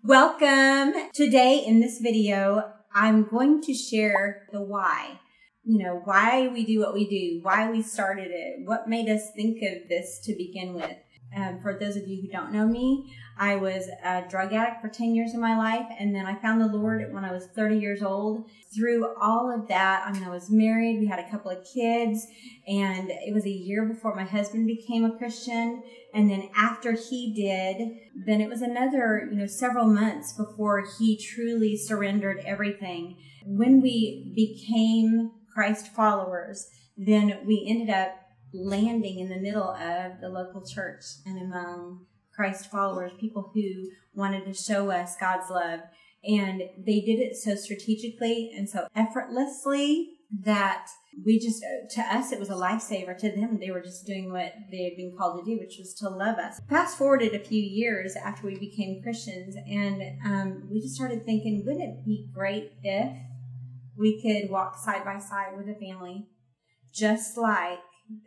Welcome. Today in this video, I'm going to share the why. Why we do what we do, why we started it, what made us think of this to begin with. For those of you who don't know me, I was a drug addict for 10 years of my life, and then I found the Lord when I was 30 years old. Through all of that, I was married, we had a couple of kids, and it was a year before my husband became a Christian. And then after he did, then it was another, several months before he truly surrendered everything. When we became Christ followers, then we ended up landing in the middle of the local church and among Christ followers, people who wanted to show us God's love. And they did it so strategically and so effortlessly that to us, it was a lifesaver. To them, they were just doing what they had been called to do, which was to love us. Fast forwarded a few years after we became Christians, and we just started thinking, wouldn't it be great if we could walk side by side with a family just like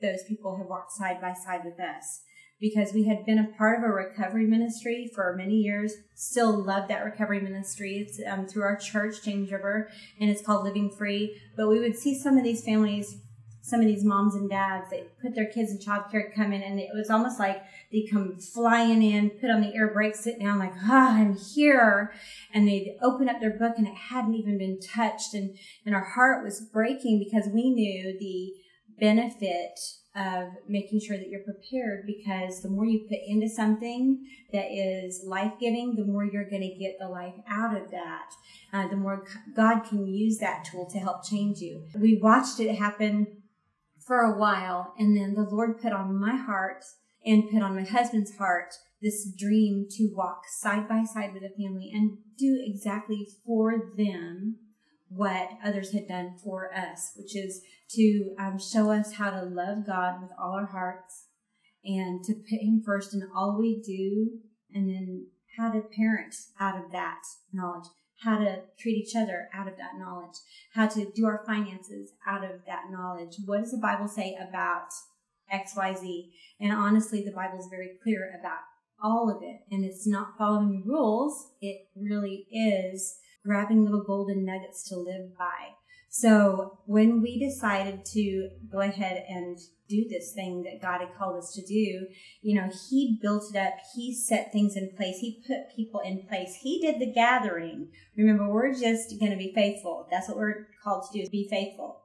those people have walked side by side with us? Because we had been a part of a recovery ministry for many years, still love that recovery ministry. It's through our church, James River, and it's called Living Free. But we would see some of these families, some of these moms and dads, they put their kids in childcare, come in, and it was almost like they'd come flying in, put on the air brake, sit down like, I'm here. And they'd open up their book and it hadn't even been touched. And our heart was breaking because we knew the benefit of making sure that you're prepared, because the more you put into something that is life-giving, the more you're going to get the life out of that. The more God can use that tool to help change you. We watched it happen for a while, and then the Lord put on my heart and put on my husband's heart this dream to walk side by side with a family and do exactly for them what others had done for us, which is to show us how to love God with all our hearts and to put Him first in all we do, and then how to parent out of that knowledge, how to treat each other out of that knowledge, how to do our finances out of that knowledge. What does the Bible say about XYZ? And honestly, the Bible is very clear about all of it, and it's not following rules. It really is grabbing little golden nuggets to live by. So when we decided to go ahead and do this thing that God had called us to do, He built it up. He set things in place. He put people in place. He did the gathering. Remember, we're just going to be faithful. That's what we're called to do, be faithful.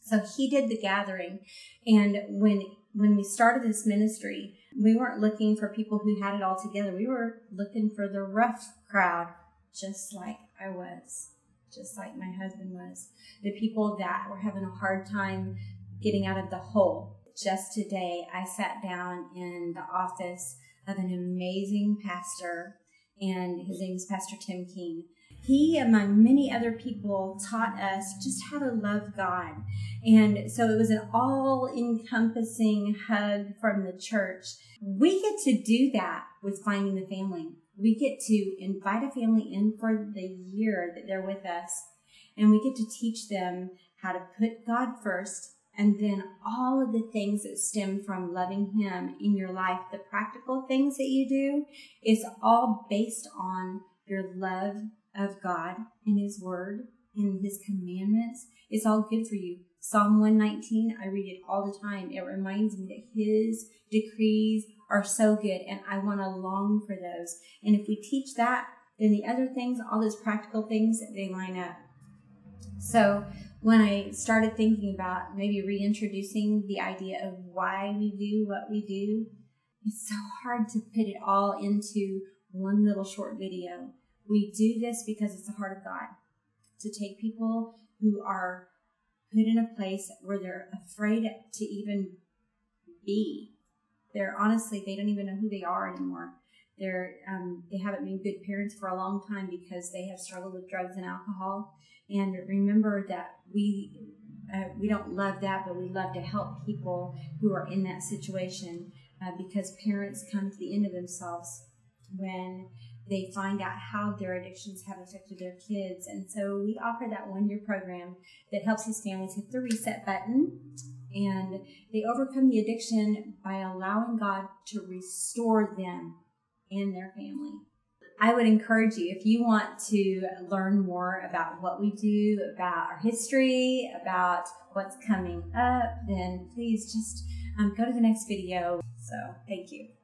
So He did the gathering. And when we started this ministry, we weren't looking for people who had it all together. We were looking for the rough crowd, just like I was, just like my husband was. The people that were having a hard time getting out of the hole. Just today, I sat down in the office of an amazing pastor, and his name is Pastor Tim King. He, among many other people, taught us just how to love God. And so it was an all-encompassing hug from the church. We get to do that with Finding the Family. We get to invite a family in for the year that they're with us, and we get to teach them how to put God first, and then all of the things that stem from loving Him in your life, the practical things that you do, is all based on your love of God and His Word and His commandments. It's all good for you. Psalm 119, I read it all the time. It reminds me that His decrees are so good, and I want to long for those. And if we teach that, then the other things, all those practical things, they line up. So when I started thinking about maybe reintroducing the idea of why we do what we do, it's so hard to put it all into one little short video. We do this because it's the heart of God, to take people who are put in a place where they're afraid to even be. Honestly, they don't even know who they are anymore. They haven't been good parents for a long time because they have struggled with drugs and alcohol. And remember that we don't love that, but we love to help people who are in that situation, because parents come to the end of themselves when they find out how their addictions have affected their kids. And so we offer that one-year program that helps these families hit the reset button, and they overcome the addiction by allowing God to restore them and their family. I would encourage you, if you want to learn more about what we do, about our history, about what's coming up, then please just go to the next video. So thank you.